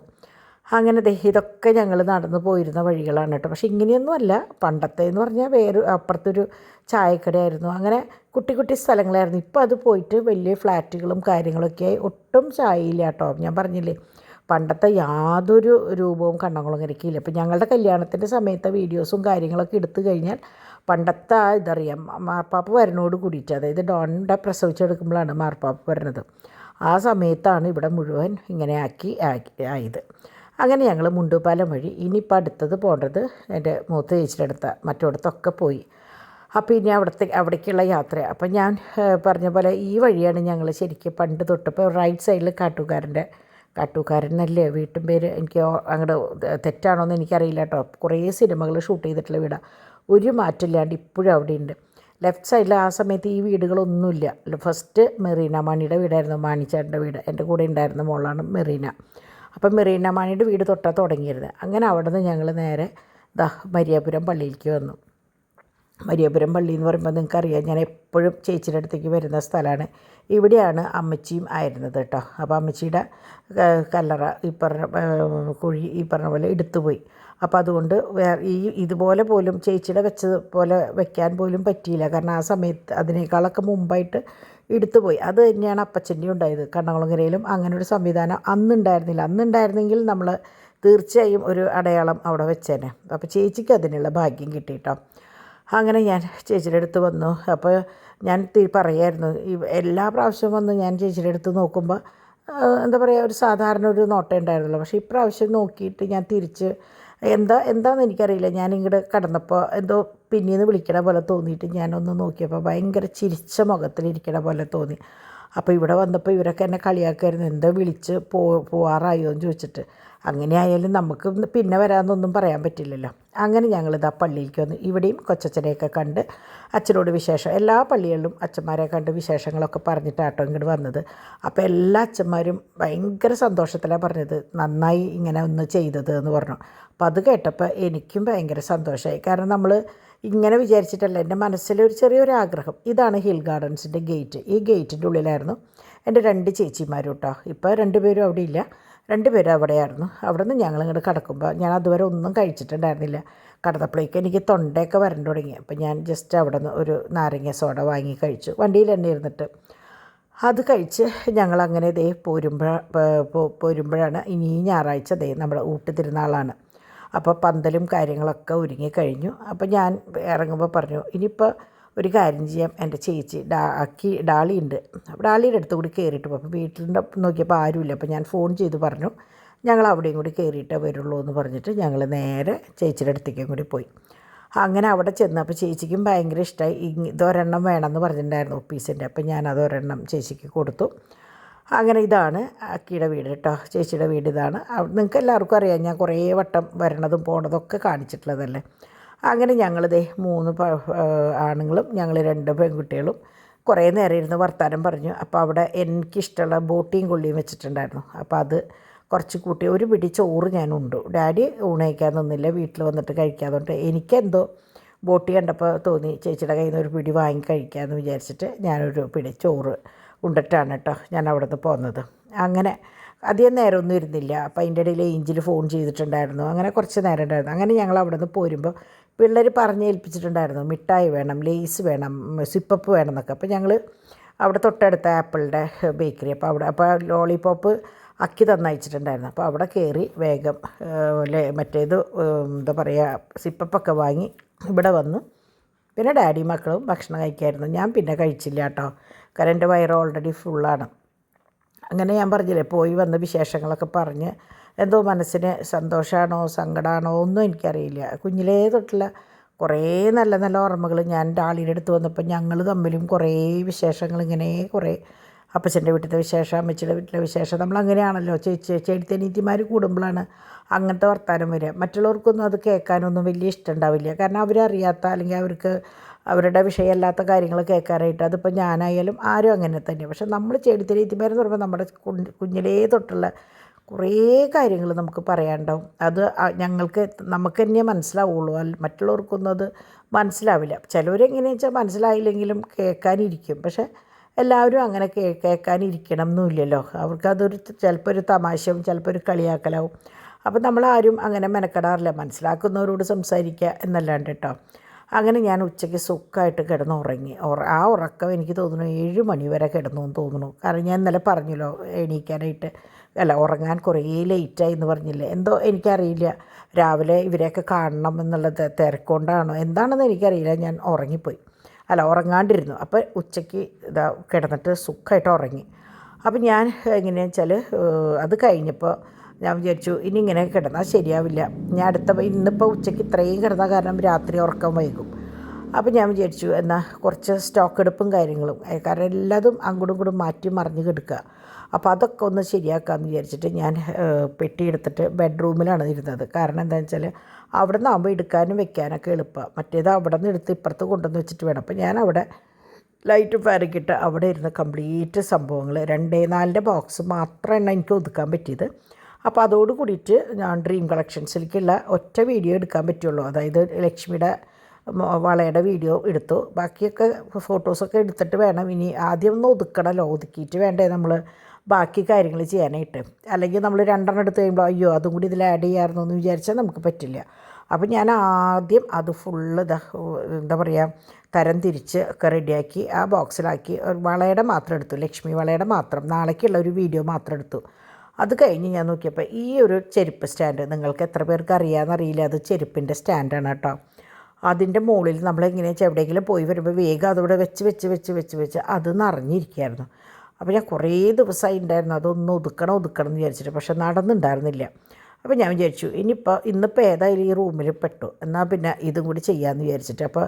അങ്ങനെ ഇതൊക്കെ ഞങ്ങൾ നടന്നു പോയിരുന്ന വഴികളാണ് കേട്ടോ. പക്ഷേ ഇങ്ങനെയൊന്നും അല്ല, പണ്ടത്തെ എന്ന് പറഞ്ഞാൽ അപ്പുറത്തൊരു ചായക്കടയായിരുന്നു. അങ്ങനെ കുട്ടി സ്ഥലങ്ങളായിരുന്നു. ഇപ്പോൾ അത് പോയിട്ട് വലിയ ഫ്ലാറ്റുകളും കാര്യങ്ങളൊക്കെ ആയി ഒട്ടും ചായയില്ല കേട്ടോ. ഞാൻ പറഞ്ഞില്ലേ, പണ്ടത്തെ യാതൊരു രൂപവും കണ്ണംകുളങ്ങരയ്ക്കില്ല. ഇപ്പോൾ ഞങ്ങളുടെ കല്യാണത്തിൻ്റെ സമയത്തെ വീഡിയോസും കാര്യങ്ങളൊക്കെ എടുത്തു കഴിഞ്ഞാൽ പണ്ടത്തെ ഇതറിയാം. മാർപ്പാപ്പ വരണോട് കൂടിയിട്ട്, അതായത് ഡോണിൻ്റെ പ്രസവിച്ചെടുക്കുമ്പോഴാണ് മാർപ്പാപ്പ വരുന്നത്. ആ സമയത്താണ് ഇവിടെ മുഴുവൻ ഇങ്ങനെ ആയത്. അങ്ങനെ ഞങ്ങൾ മുണ്ടുപാലം വഴി ഇനിയിപ്പോൾ അടുത്തത് പോകേണ്ടത് എൻ്റെ മൂത്ത ചേച്ചിയുടെ അടുത്ത മറ്റോടത്തൊക്കെ പോയി. അപ്പോൾ ഇനി അവിടേക്കുള്ള യാത്ര. അപ്പം ഞാൻ പറഞ്ഞ പോലെ ഈ വഴിയാണ് ഞങ്ങൾ ശരിക്കും പണ്ട് തൊട്ടപ്പോൾ റൈറ്റ് സൈഡിൽ കാട്ടൂക്കാരനല്ലേ വീട്ടും പേര്, എനിക്ക് അങ്ങോട്ട് തെറ്റാണോയെന്ന് എനിക്കറിയില്ല കേട്ടോ. കുറേ സിനിമകൾ ഷൂട്ട് ചെയ്തിട്ടുള്ള വീടാണ്. ഒരു മാറ്റമില്ലാണ്ട് ഇപ്പോഴും അവിടെയുണ്ട്. ലെഫ്റ്റ് സൈഡിൽ ആ സമയത്ത് ഈ വീടുകളൊന്നുമില്ല. ഫസ്റ്റ് മെറീന മാണിയുടെ വീടായിരുന്നു, മാണിച്ചേട്ടൻ്റെ വീട്. എൻ്റെ കൂടെ ഉണ്ടായിരുന്ന മോളാണ് മെറീന. അപ്പം മെറീന മാണിയുടെ വീട് തൊട്ടാൽ തുടങ്ങിയിരുന്നത്. അങ്ങനെ അവിടെ നിന്ന് ഞങ്ങൾ നേരെ മരിയാപുരം പള്ളിയിലേക്ക് വന്നു. മരിയപുരം പള്ളി എന്ന് പറയുമ്പോൾ നിങ്ങൾക്കറിയാം, ഞാൻ എപ്പോഴും ചേച്ചിയുടെ അടുത്തേക്ക് വരുന്ന സ്ഥലമാണ്. ഇവിടെയാണ് അമ്മച്ചിയും ആയിരുന്നത് കേട്ടോ. അപ്പോൾ അമ്മച്ചിയുടെ കല്ലറ ഈ പറഞ്ഞ കുഴി ഈ പറഞ്ഞ പോലെ എടുത്തുപോയി. അപ്പോൾ അതുകൊണ്ട് ഇതുപോലെ പോലും ചേച്ചിയുടെ വെച്ചത് പോലെ വെക്കാൻ പോലും പറ്റിയില്ല. കാരണം ആ സമയത്ത് അതിനേക്കാളൊക്കെ മുമ്പായിട്ട് എടുത്തുപോയി. അത് തന്നെയാണ് അപ്പച്ചൻ്റെ ഉണ്ടായത്. കണ്ണകുളങ്ങരയിലും അങ്ങനെ ഒരു സംവിധാനം അന്നുണ്ടായിരുന്നില്ല. അന്നുണ്ടായിരുന്നെങ്കിൽ നമ്മൾ തീർച്ചയായും ഒരു അടയാളം അവിടെ വെച്ചേനെ. അപ്പോൾ ചേച്ചിക്ക് അതിനുള്ള ഭാഗ്യം കിട്ടി കേട്ടോ. അങ്ങനെ ഞാൻ ചേച്ചിയുടെ അടുത്ത് വന്നു. അപ്പോൾ ഞാൻ പറയായിരുന്നു, എല്ലാ പ്രാവശ്യവും വന്ന് ഞാൻ ചേച്ചിയുടെ അടുത്ത് നോക്കുമ്പോൾ എന്താ പറയുക, ഒരു സാധാരണ ഒരു നോട്ടം ഉണ്ടായിരുന്നല്ലോ. പക്ഷേ ഇപ്രാവശ്യം നോക്കിയിട്ട് ഞാൻ തിരിച്ച് എന്താണെന്ന് എനിക്കറിയില്ല, ഞാനിങ്ങോട്ട് കടന്നപ്പോൾ എന്തോ പിന്നീന്ന് വിളിക്കണ പോലെ തോന്നിയിട്ട് ഞാനൊന്ന് നോക്കിയപ്പോൾ ഭയങ്കര ചിരിച്ച മുഖത്തിലിരിക്കണ പോലെ തോന്നി. അപ്പോൾ ഇവിടെ വന്നപ്പോൾ ഇവരൊക്കെ എന്നെ കളിയാക്കുമായിരുന്നു, എന്താ വിളിച്ച് പോവാറായോ എന്ന് ചോദിച്ചിട്ട്. അങ്ങനെ ആയാലും നമുക്ക് പിന്നെ വരാമെന്നൊന്നും പറയാൻ പറ്റില്ലല്ലോ. അങ്ങനെ ഞങ്ങളിത് ആ പള്ളിയിലേക്ക് വന്നു. ഇവിടെയും കൊച്ചച്ഛനെയൊക്കെ കണ്ട് അച്ഛനോട് വിശേഷം, എല്ലാ പള്ളികളിലും അച്ഛന്മാരെ കണ്ട് വിശേഷങ്ങളൊക്കെ പറഞ്ഞിട്ടാട്ടോ ഇങ്ങോട്ട് വന്നത്. അപ്പോൾ എല്ലാ അച്ഛന്മാരും ഭയങ്കര സന്തോഷത്തിലാണ് പറഞ്ഞത്, നന്നായി ഇങ്ങനെ ഒന്ന് ചെയ്തത് എന്ന് പറഞ്ഞു. അപ്പോൾ അത് കേട്ടപ്പോൾ എനിക്കും ഭയങ്കര സന്തോഷമായി. കാരണം നമ്മൾ ഇങ്ങനെ വിചാരിച്ചിട്ടല്ല, എൻ്റെ മനസ്സിലൊരു ചെറിയൊരു ആഗ്രഹം. ഇതാണ് ഹിൽ ഗാർഡൻസിൻ്റെ ഗേറ്റ്. ഈ ഗേറ്റിൻ്റെ ഉള്ളിലായിരുന്നു എൻ്റെ 2 ചേച്ചിമാരും കേട്ടോ. ഇപ്പോൾ 2 പേരും അവിടെ ഇല്ല, 2 പേരും അവിടെയായിരുന്നു. അവിടെ നിന്ന് ഞങ്ങളിങ്ങോട്ട് കടക്കുമ്പോൾ ഞാൻ അതുവരെ ഒന്നും കഴിച്ചിട്ടുണ്ടായിരുന്നില്ല. കടന്നപ്പോഴേക്കും എനിക്ക് തൊണ്ടയൊക്കെ വരണ്ടു തുടങ്ങി. അപ്പോൾ ഞാൻ ജസ്റ്റ് അവിടെ നിന്ന് ഒരു നാരങ്ങ സോഡ വാങ്ങി കഴിച്ചു, വണ്ടിയിൽ തന്നെ ഇരുന്നിട്ട്. അത് കഴിച്ച് ഞങ്ങളങ്ങനെ പോരുമ്പോഴാണ് ഇനി ഞായറാഴ്ച നമ്മുടെ ഊട്ട് തിരുനാളാണ്. അപ്പോൾ പന്തലും കാര്യങ്ങളൊക്കെ ഒരുങ്ങി കഴിഞ്ഞു. അപ്പോൾ ഞാൻ ഇറങ്ങുമ്പോൾ പറഞ്ഞു, ഇനിയിപ്പോൾ ഒരു കാര്യം ചെയ്യാം, എൻ്റെ ചേച്ചി ഡാളിയുണ്ട്. അപ്പോൾ ഡാളിയുടെ അടുത്ത് കൂടി കയറിയിട്ട് പോകും. അപ്പോൾ വീട്ടിൻ്റെ നോക്കിയപ്പോൾ ആരുമില്ല. അപ്പോൾ ഞാൻ ഫോൺ ചെയ്ത് പറഞ്ഞു, ഞങ്ങൾ അവിടെയും കൂടി കയറിയിട്ടേ വരുള്ളൂ എന്ന് പറഞ്ഞിട്ട് ഞങ്ങൾ നേരെ ചേച്ചിയുടെ അടുത്തേക്കും കൂടി പോയി. അങ്ങനെ അവിടെ ചെന്നപ്പോൾ ചേച്ചിക്കും ഭയങ്കര ഇഷ്ടമായി. ഇതൊരെണ്ണം വേണമെന്ന് പറഞ്ഞിട്ടുണ്ടായിരുന്നു ഓഫീസിൻ്റെ. അപ്പോൾ ഞാനത് ഒരെണ്ണം ചേച്ചിക്ക് കൊടുത്തു. അങ്ങനെ ഇതാണ് അക്കിയുടെ വീട് കേട്ടോ, ചേച്ചിയുടെ വീട് ഇതാണ്. നിങ്ങൾക്ക് എല്ലാവർക്കും അറിയാം, ഞാൻ കുറേ വട്ടം വരണതും പോണതൊക്കെ കാണിച്ചിട്ടുള്ളതല്ലേ. അങ്ങനെ ഞങ്ങളിതേ 3 ആണുങ്ങളും ഞങ്ങൾ 2 പെൺകുട്ടികളും കുറേ നേരം ഇരുന്ന് വർത്താനം പറഞ്ഞു. അപ്പോൾ അവിടെ എനിക്കിഷ്ടമുള്ള ബോട്ടിയും കൊള്ളിയും വെച്ചിട്ടുണ്ടായിരുന്നു. അപ്പോൾ അത് കുറച്ച് കൂട്ടി ഒരു പിടി ചോറ് ഞാൻ ഉണ്ടു. ഡാഡി ഊണ് കഴിക്കാൻ നിന്നില്ല, വീട്ടിൽ വന്നിട്ട് കഴിക്കാതുകൊണ്ട് എനിക്കെന്തോ ബോട്ടി കണ്ടപ്പോൾ തോന്നി ചേച്ചിയുടെ കയ്യിൽ നിന്ന് ഒരു പിടി വാങ്ങി കഴിക്കാമെന്ന് വിചാരിച്ചിട്ട് ഞാനൊരു പിടി ചോറ് ഉണ്ടിട്ടാണ് കേട്ടോ ഞാൻ അവിടെ നിന്ന് പോകുന്നത്. അങ്ങനെ അധികം നേരമൊന്നും ഇരുന്നില്ല. അപ്പോൾ അതിൻ്റെ ഇടയിൽ ഏഞ്ചിൽ ഫോൺ ചെയ്തിട്ടുണ്ടായിരുന്നു. അങ്ങനെ കുറച്ച് നേരം ഉണ്ടായിരുന്നു. അങ്ങനെ ഞങ്ങൾ അവിടെ നിന്ന് പോരുമ്പോൾ പിള്ളേർ പറഞ്ഞ് ഏൽപ്പിച്ചിട്ടുണ്ടായിരുന്നു, മിഠായി വേണം, ലേസ് വേണം, സിപ്പപ്പ് വേണം എന്നൊക്കെ. അപ്പോൾ ഞങ്ങൾ അവിടെ തൊട്ടടുത്ത ആപ്പിളിൻ്റെ ബേക്കറി, അപ്പോൾ ലോളിപോപ്പ് അക്കി തന്നയച്ചിട്ടുണ്ടായിരുന്നു. അപ്പോൾ അവിടെ കയറി വേഗം മറ്റേത് എന്താ പറയുക സിപ്പപ്പൊക്കെ വാങ്ങി ഇവിടെ വന്നു. പിന്നെ ഡാഡി മക്കളും ഭക്ഷണം കഴിക്കായിരുന്നു. ഞാൻ പിന്നെ കഴിച്ചില്ല കേട്ടോ, കാരണം എൻ്റെ വയറ് ഓൾറെഡി ഫുള്ളാണ്. അങ്ങനെ ഞാൻ പറഞ്ഞില്ലേ, പോയി വന്ന വിശേഷങ്ങളൊക്കെ പറഞ്ഞ് എന്തോ മനസ്സിന് സന്തോഷമാണോ സങ്കടമാണോ ഒന്നും എനിക്കറിയില്ല. കുഞ്ഞിലേ തൊട്ടുള്ള കുറേ നല്ല നല്ല ഓർമ്മകൾ ഞാൻ ഡാളിയുടെ അടുത്ത് വന്നപ്പോൾ ഞങ്ങൾ തമ്മിലും കുറേ വിശേഷങ്ങൾ ഇങ്ങനെ കുറേ അപ്പച്ചൻ്റെ വീട്ടിലത്തെ വിശേഷം, അമ്മച്ചിയുടെ വീട്ടിലെ വിശേഷം, നമ്മളങ്ങനെയാണല്ലോ ചേട്ടത്തിയനീത്തിമാർ കൂടുമ്പോഴാണ് അങ്ങനത്തെ വർത്താനം വരിക. മറ്റുള്ളവർക്കൊന്നും അത് കേൾക്കാനൊന്നും വലിയ ഇഷ്ടമുണ്ടാവില്ല. കാരണം അവരറിയാത്ത അല്ലെങ്കിൽ അവർക്ക് അവരുടെ വിഷയമല്ലാത്ത കാര്യങ്ങൾ കേൾക്കാനായിട്ട്. അതിപ്പോൾ ഞാനായാലും ആരും അങ്ങനെ തന്നെ. പക്ഷെ നമ്മൾ ചേട്ടത്തിയനീത്തിമാരെന്ന് പറയുമ്പോൾ നമ്മുടെ കുഞ്ഞിലേ തൊട്ടുള്ള കുറേ കാര്യങ്ങൾ നമുക്ക് പറയാനുണ്ടാവും. അത് നമുക്ക് തന്നെ മനസ്സിലാവുള്ളൂ, മറ്റുള്ളവർക്കൊന്നും അത് മനസ്സിലാവില്ല. ചിലവരെങ്ങനെയാണെന്ന് വെച്ചാൽ മനസ്സിലായില്ലെങ്കിലും കേൾക്കാനിരിക്കും. പക്ഷേ എല്ലാവരും അങ്ങനെ കേൾക്കാനിരിക്കണം എന്നില്ലല്ലോ. അവർക്കതൊരു ചിലപ്പോൾ ഒരു തമാശയും ചിലപ്പോൾ ഒരു കളിയാക്കലാവും. അപ്പോൾ നമ്മളാരും അങ്ങനെ മെനക്കെടാറില്ല, മനസ്സിലാക്കുന്നവരോട് സംസാരിക്കുക എന്നല്ലാണ്ട് കേട്ടോ. അങ്ങനെ ഞാൻ ഉച്ചയ്ക്ക് സുഖമായിട്ട് കിടന്ന് ഉറങ്ങി. ആ ഉറക്കം എനിക്ക് തോന്നുന്നു 7 മണി വരെ കിടന്നു എന്ന് തോന്നുന്നു. കാരണം ഞാൻ ഇന്നലെ പറഞ്ഞല്ലോ എണീക്കാനായിട്ട്, ഉറങ്ങാൻ കുറേ ലേറ്റായി എന്ന് പറഞ്ഞില്ലേ. എന്തോ എനിക്കറിയില്ല, രാവിലെ ഇവരെയൊക്കെ കാണണം എന്നുള്ള തിരക്കൊണ്ടാണോ എന്താണെന്ന് എനിക്കറിയില്ല, ഞാൻ ഉറങ്ങിപ്പോയി. ഉറങ്ങാണ്ടിരുന്നു. അപ്പോൾ ഉച്ചയ്ക്ക് കിടന്നിട്ട് സുഖമായിട്ട് ഉറങ്ങി. അപ്പോൾ ഞാൻ എങ്ങനെയാണെന്ന് വെച്ചാൽ അത് കഴിഞ്ഞപ്പോൾ ഞാൻ വിചാരിച്ചു ഇനി ഇങ്ങനെ കിടന്നാൽ ശരിയാവില്ല. ഞാൻ ഇന്നിപ്പോൾ ഉച്ചയ്ക്ക് ഇത്രയും കിടന്ന കാരണം രാത്രി ഉറക്കം വൈകും. അപ്പോൾ ഞാൻ വിചാരിച്ചു എന്നാൽ കുറച്ച് സ്റ്റോക്ക് എടുപ്പും കാര്യങ്ങളും, കാരണം എല്ലാതും അങ്ങോട്ടും ഇങ്ങോട്ടും മാറ്റി മറിഞ്ഞ് കിടക്കുക. അപ്പോൾ അതൊക്കെ ഒന്ന് ശരിയാക്കാമെന്ന് വിചാരിച്ചിട്ട് ഞാൻ പെട്ടി എടുത്തിട്ട് ബെഡ്റൂമിലാണ് ഇരുന്നത്. കാരണം എന്താണെന്ന് വെച്ചാൽ അവിടെ നിന്നാകുമ്പോൾ എടുക്കാനും വെക്കാനൊക്കെ എളുപ്പമാണ്. മറ്റേത് അവിടെ നിന്ന് എടുത്ത് ഇപ്പുറത്ത് കൊണ്ടുവന്ന് വെച്ചിട്ട് വേണം. അപ്പോൾ ഞാൻ അവിടെ ലൈറ്റും ഫാനൊക്കെ ഇട്ട് അവിടെ ഇരുന്ന് കംപ്ലീറ്റ് സംഭവങ്ങൾ 2-4 ബോക്സ് മാത്രമാണ് എനിക്ക് ഒതുക്കാൻ പറ്റിയത്. അപ്പോൾ അതോട് കൂടിയിട്ട് ഞാൻ ഡ്രീം കളക്ഷൻസിലേക്കുള്ള ഒറ്റ വീഡിയോ എടുക്കാൻ പറ്റുള്ളൂ. അതായത് ലക്ഷ്മിയുടെ വളയുടെ വീഡിയോ എടുത്തു. ബാക്കിയൊക്കെ ഫോട്ടോസൊക്കെ എടുത്തിട്ട് വേണം ഇനി ആദ്യം ഒന്ന് ഒതുക്കണമല്ലോ, ഒതുക്കിയിട്ട് വേണ്ടേ നമ്മൾ ബാക്കി കാര്യങ്ങൾ ചെയ്യാനായിട്ട്. അല്ലെങ്കിൽ നമ്മൾ 2 എടുത്ത് കഴിയുമ്പോൾ അയ്യോ അതും കൂടി ഇതിൽ ആഡ് ചെയ്യാമായിരുന്നു എന്ന് വിചാരിച്ചാൽ നമുക്ക് പറ്റില്ല. അപ്പം ഞാൻ ആദ്യം അത് ഫുള്ള് എന്താ പറയുക തരം തിരിച്ച് ഒക്കെ റെഡിയാക്കി ആ ബോക്സിലാക്കി. വളയുടെ മാത്രം എടുത്തു, ലക്ഷ്മി വളയുടെ മാത്രം, നാളേക്കുള്ള ഒരു വീഡിയോ മാത്രം എടുത്തു. അത് കഴിഞ്ഞ് ഞാൻ നോക്കിയപ്പോൾ ഈ ഒരു ചെരുപ്പ് സ്റ്റാൻഡ്, നിങ്ങൾക്ക് എത്ര പേർക്ക് അറിയാമെന്നറിയില്ല, അത് ചെരുപ്പിൻ്റെ സ്റ്റാൻഡാണ് കേട്ടോ. അതിൻ്റെ മുകളിൽ നമ്മളെങ്ങനെയാ വെച്ചാൽ എവിടെയെങ്കിലും പോയി വരുമ്പോൾ വേഗം അതവിടെ വെച്ച് അത് നിറഞ്ഞിരിക്കുകയായിരുന്നു. അപ്പോൾ ഞാൻ കുറേ ദിവസമായി ഉണ്ടായിരുന്നു അതൊന്ന് ഒതുക്കണം എന്ന് വിചാരിച്ചിട്ട്, പക്ഷെ നടന്നുണ്ടായിരുന്നില്ല. അപ്പോൾ ഞാൻ വിചാരിച്ചു ഇന്നിപ്പോൾ ഏതായാലും ഈ റൂമിൽ പെട്ടു, എന്നാൽ പിന്നെ ഇതും കൂടി ചെയ്യാമെന്ന് വിചാരിച്ചിട്ട്. അപ്പോൾ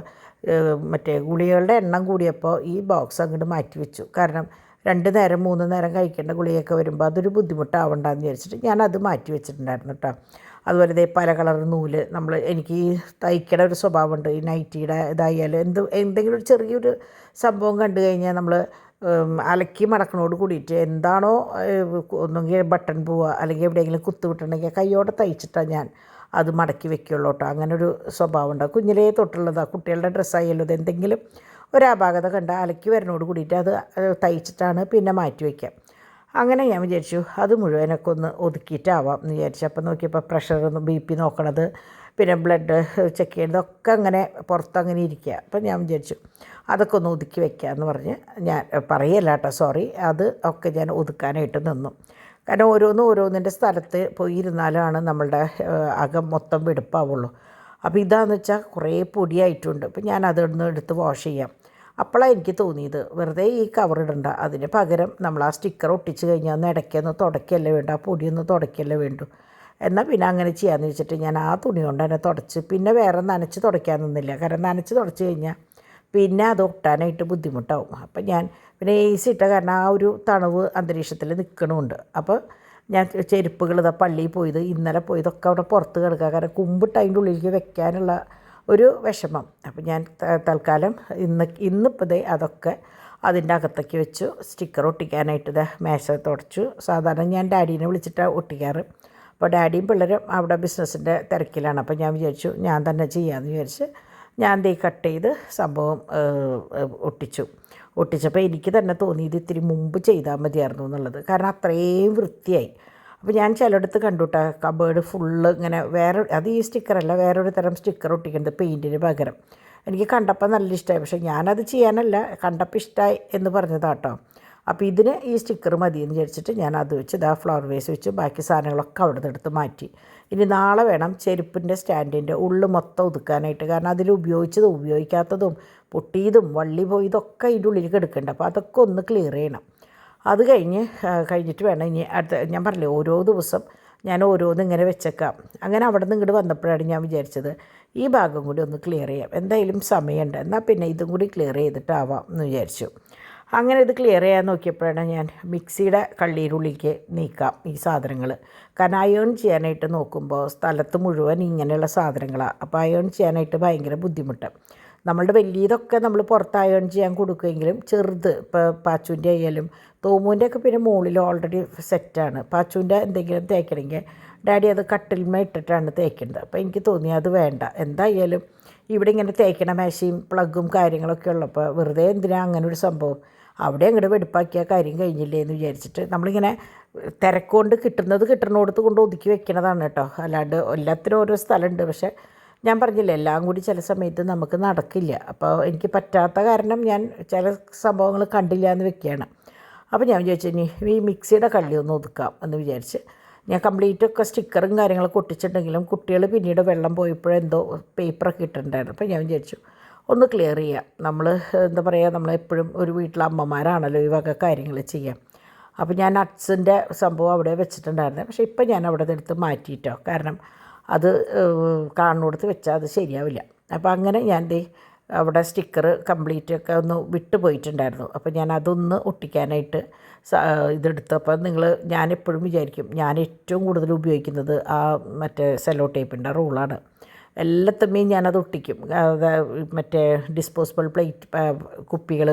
മറ്റേ ഗുളികകളുടെ എണ്ണം കൂടിയപ്പോൾ ഈ ബോക്സ് അങ്ങോട്ട് മാറ്റി വെച്ചു. കാരണം 2 നേരം 3 നേരം കഴിക്കേണ്ട ഗുളികയൊക്കെ വരുമ്പോൾ അതൊരു ബുദ്ധിമുട്ടാവണ്ടെന്ന് വിചാരിച്ചിട്ട് ഞാനത് മാറ്റി വെച്ചിട്ടുണ്ടായിരുന്നു കേട്ടോ. അതുപോലെ പല കളർ നൂല് എനിക്ക് ഈ തയ്ക്കണ ഒരു സ്വഭാവമുണ്ട്. ഈ നൈറ്റിയുടെ ഇതായാലും എന്തെങ്കിലും ഒരു ചെറിയൊരു സംഭവം കണ്ടു കഴിഞ്ഞാൽ നമ്മൾ അലക്കി മടക്കണോട് കൂടിയിട്ട് എന്താണോ ഒന്നെങ്കിൽ ബട്ടൺ പോവുക അല്ലെങ്കിൽ എവിടെയെങ്കിലും കുത്തു വിട്ടുണ്ടെങ്കിൽ കൈയോടെ തയ്ച്ചിട്ടാണ് ഞാൻ അത് മടക്കി വെക്കുകയുള്ളൂ കേട്ടോ. അങ്ങനൊരു സ്വഭാവം ഉണ്ടാകും, കുഞ്ഞിലേ തൊട്ടുള്ളതാണ്. കുട്ടികളുടെ ഡ്രസ്സായാലും ഇത് എന്തെങ്കിലും ഒരാപാകത കണ്ട അലക്കി വരുന്നോട് കൂടിയിട്ട് അത് തയ്ച്ചിട്ടാണ് പിന്നെ മാറ്റി വയ്ക്കുക. അങ്ങനെ ഞാൻ വിചാരിച്ചു അത് മുഴുവനൊക്കെ ഒന്ന് ഒതുക്കിയിട്ടാവാം എന്ന് വിചാരിച്ചു. അപ്പം നോക്കിയപ്പോൾ പ്രഷർ BP നോക്കണത്, പിന്നെ ബ്ലഡ് ചെക്ക് ചെയ്യുന്നതൊക്കെ അങ്ങനെ പുറത്തങ്ങനെ ഇരിക്കുക. അപ്പം ഞാൻ വിചാരിച്ചു അതൊക്കെ ഒന്ന് ഒതുക്കി വയ്ക്കാമെന്ന് പറഞ്ഞ് ഞാൻ പറയല്ല കേട്ടോ, സോറി, അത് ഒക്കെ ഞാൻ ഒതുക്കാനായിട്ട് നിന്നു. കാരണം ഓരോന്നിൻ്റെ സ്ഥലത്ത് പോയി ഇരുന്നാലാണ് നമ്മളുടെ അകം മൊത്തം വെടുപ്പാവുള്ളൂ. അപ്പോൾ ഇതാണെന്ന് വെച്ചാൽ കുറേ പൊടിയായിട്ടുണ്ട്. അപ്പം ഞാൻ അതൊന്ന് എടുത്ത് വാഷ് ചെയ്യാം. അപ്പോഴാണ് എനിക്ക് തോന്നിയത് വെറുതെ ഈ കവർ ഇടണ്ട, അതിന് പകരം നമ്മൾ ആ സ്റ്റിക്കർ ഒട്ടിച്ച് കഴിഞ്ഞാൽ ഒന്ന് ഇടയ്ക്കൊന്ന് തുടയ്ക്കല്ലേ വേണ്ടു, ആ പൊടിയൊന്ന് തുടയ്ക്കല്ലേ വേണ്ടു. എന്നാൽ പിന്നെ അങ്ങനെ ചെയ്യാമെന്ന് വെച്ചിട്ട് ഞാൻ ആ തുണി കൊണ്ട് തന്നെ തുടച്ച്, പിന്നെ വേറെ നനച്ച് തുടയ്ക്കാൻ നിന്നില്ല. കാരണം നനച്ച് തുടച്ച് കഴിഞ്ഞാൽ പിന്നെ അത് ഒട്ടാനായിട്ട് ബുദ്ധിമുട്ടാവും. അപ്പം ഞാൻ പിന്നെ AC ഇട്ട കാരണം ആ ഒരു തണുവ് അന്തരീക്ഷത്തിൽ നിൽക്കണമുണ്ട്. അപ്പോൾ ഞാൻ ചെരുപ്പുകൾ പള്ളിയിൽ ഇന്നലെ പോയതൊക്കെ അവിടെ പുറത്ത് കിടക്കുക. കാരണം കുമ്പിട്ട് അതിൻ്റെ ഉള്ളിലേക്ക് വെക്കാനുള്ള ഒരു വിഷമം. അപ്പം ഞാൻ തൽക്കാലം ഇന്നിപ്പോൾ അതൊക്കെ അതിൻ്റെ അകത്തേക്ക് വെച്ചു. സ്റ്റിക്കർ ഒട്ടിക്കാനായിട്ട് മേശ തുടച്ചു. സാധാരണ ഞാൻ ഡാഡീനെ വിളിച്ചിട്ടാണ് ഒട്ടിക്കാറ്. അപ്പോൾ ഡാഡിയും പിള്ളേരും അവിടെ ബിസിനസ്സിൻ്റെ തിരക്കിലാണ്. അപ്പോൾ ഞാൻ വിചാരിച്ചു ഞാൻ തന്നെ ചെയ്യാമെന്ന് വിചാരിച്ച് ഞാൻ കട്ട് ചെയ്ത് സംഭവം ഒട്ടിച്ചപ്പോൾ എനിക്ക് തന്നെ തോന്നി ഇത് ഇത്തിരി മുമ്പ് ചെയ്താൽ മതിയായിരുന്നു എന്നുള്ളത്. കാരണം അത്രയും വൃത്തിയായി. അപ്പോൾ ഞാൻ ചിലയിടത്ത് കണ്ടുട്ടാ കബേർഡ് ഫുള്ള് ഇങ്ങനെ അത് ഈ സ്റ്റിക്കറല്ല, വേറൊരു തരം സ്റ്റിക്കർ ഒട്ടിക്കുന്നത് പെയിൻറ്റിന് പകരം. എനിക്ക് കണ്ടപ്പോൾ നല്ല ഇഷ്ടമായി, പക്ഷേ ഞാനത് ചെയ്യാനല്ല, കണ്ടപ്പോൾ ഇഷ്ടമായി എന്ന് പറഞ്ഞതാട്ടോ. അപ്പോൾ ഇതിന് ഈ സ്റ്റിക്കർ മതി എന്ന് വിചാരിച്ചിട്ട് ഞാൻ അത് വെച്ച് ഫ്ലവർ വേസ് വെച്ച് ബാക്കി സാധനങ്ങളൊക്കെ അവിടെ നിന്ന് എടുത്ത് മാറ്റി. ഇനി നാളെ വേണം ചെരുപ്പിൻ്റെ സ്റ്റാൻഡിൻ്റെ ഉള്ളിൽ മൊത്തം ഒതുക്കാനായിട്ട്. കാരണം അതിൽ ഉപയോഗിച്ചതും ഉപയോഗിക്കാത്തതും പൊട്ടിയതും വള്ളി പോയതൊക്കെ അതിൻ്റെ ഉള്ളിലേക്ക് എടുക്കുന്നുണ്ട്. അപ്പോൾ അതൊക്കെ ഒന്ന് ക്ലിയർ ചെയ്യണം. അത് കഴിഞ്ഞിട്ട് വേണം ഇനി ഞാൻ പറഞ്ഞില്ലേ ഓരോ ദിവസം ഞാൻ ഓരോന്നും ഇങ്ങനെ വെച്ചേക്കാം. അങ്ങനെ അവിടെ നിന്ന് ഇങ്ങോട്ട് വന്നപ്പോഴാണ് ഞാൻ വിചാരിച്ചത് ഈ ഭാഗം കൂടി ഒന്ന് ക്ലിയർ ചെയ്യാം, എന്തായാലും സമയമുണ്ട്, എന്നാൽ പിന്നെ ഇതും കൂടി ക്ലിയർ ചെയ്തിട്ടാവാം എന്ന് വിചാരിച്ചു. അങ്ങനെ ഇത് ക്ലിയർ ചെയ്യാൻ നോക്കിയപ്പോഴാണ് ഞാൻ മിക്സിയുടെ കള്ളിയിലുള്ളിലേക്ക് നീക്കാം ഈ സാധനങ്ങൾ. കാരണം അയേൺ ചെയ്യാനായിട്ട് നോക്കുമ്പോൾ സ്ഥലത്ത് മുഴുവൻ ഇങ്ങനെയുള്ള സാധനങ്ങളാണ്. അപ്പോൾ അയേൺ ചെയ്യാനായിട്ട് ഭയങ്കര ബുദ്ധിമുട്ട്. നമ്മളുടെ വലിയതൊക്കെ നമ്മൾ പുറത്ത് അയേൺ ചെയ്യാൻ കൊടുക്കുമെങ്കിലും ചെറുത് ഇപ്പോൾ പാച്ചുവിൻ്റെ ആയാലും തോമുവിൻ്റെ ഒക്കെ പിന്നെ മുകളിൽ ഓൾറെഡി സെറ്റാണ്. പാച്ചുവിൻ്റെ എന്തെങ്കിലും തേക്കണമെങ്കിൽ ഡാഡി അത് കട്ടിൽമേ ഇട്ടിട്ടാണ് തേക്കുന്നത്. അപ്പോൾ എനിക്ക് തോന്നി അത് വേണ്ട, എന്തായാലും ഇവിടെ ഇങ്ങനെ തേക്കണ മേശയും പ്ലഗും കാര്യങ്ങളൊക്കെ ഉള്ളപ്പോൾ വെറുതെ എന്തിനാ അങ്ങനെ ഒരു സംഭവം, അവിടെ അങ്ങോട്ട് വെടുപ്പാക്കിയ കാര്യം കഴിഞ്ഞില്ലേ എന്ന് വിചാരിച്ചിട്ട് നമ്മളിങ്ങനെ തിരക്കൊണ്ട് കിട്ടുന്നിടത്ത് കൊണ്ട് ഒതുക്കി വെക്കണതാണ് കേട്ടോ. അല്ലാണ്ട് എല്ലാത്തിനും ഓരോ സ്ഥലമുണ്ട്. പക്ഷേ ഞാൻ പറഞ്ഞില്ലേ എല്ലാം കൂടി ചില സമയത്ത് നമുക്ക് നടക്കില്ല. അപ്പോൾ എനിക്ക് പറ്റാത്ത കാരണം ഞാൻ ചില സംഭവങ്ങൾ കണ്ടില്ല എന്ന് വെക്കുകയാണ്. അപ്പോൾ ഞാൻ വിചാരിച്ചു ഇനി ഈ മിക്സിയുടെ കള്ളി ഒന്ന് ഒതുക്കാം എന്ന് വിചാരിച്ച് ഞാൻ കംപ്ലീറ്റൊക്കെ സ്റ്റിക്കറും കാര്യങ്ങളൊക്കെ ഒട്ടിച്ചിട്ടുണ്ടെങ്കിലും കുട്ടികൾ പിന്നീട് വെള്ളം പോയപ്പോഴെന്തോ പേപ്പറൊക്കെ ഇട്ടിട്ടുണ്ടായിരുന്നു. അപ്പോൾ ഞാൻ വിചാരിച്ചു ഒന്ന് ക്ലിയർ ചെയ്യാം. നമ്മൾ എന്താ പറയുക, നമ്മളെപ്പോഴും ഒരു വീട്ടിലെ അമ്മമാരാണല്ലോ ഈ വക കാര്യങ്ങൾ ചെയ്യാം. അപ്പോൾ ഞാൻ നട്ട്സിൻ്റെ സംഭവം അവിടെ വെച്ചിട്ടുണ്ടായിരുന്നു. പക്ഷേ ഇപ്പം ഞാൻ അവിടെ എടുത്ത് മാറ്റിയിട്ടോ, കാരണം അത് കാണുന്നിടത്ത് വെച്ചാൽ അത് ശരിയാവില്ല. അപ്പോൾ അങ്ങനെ ഞാൻ അവിടെ സ്റ്റിക്കർ കംപ്ലീറ്റ് ഒക്കെ ഒന്ന് വിട്ടു പോയിട്ടുണ്ടായിരുന്നു. അപ്പോൾ ഞാൻ അതൊന്ന് ഒട്ടിക്കാനായിട്ട് ഇതെടുത്തപ്പോൾ ഞാനെപ്പോഴും വിചാരിക്കും ഞാൻ ഏറ്റവും കൂടുതൽ ഉപയോഗിക്കുന്നത് ആ മറ്റേ സെല്ലോ ടേപ്പിൻ്റെ റൂളാണ്. എല്ലാത്തമ്മയും ഞാനത് ഒട്ടിക്കും. മറ്റേ ഡിസ്പോസിബിൾ പ്ലേറ്റ് കുപ്പികൾ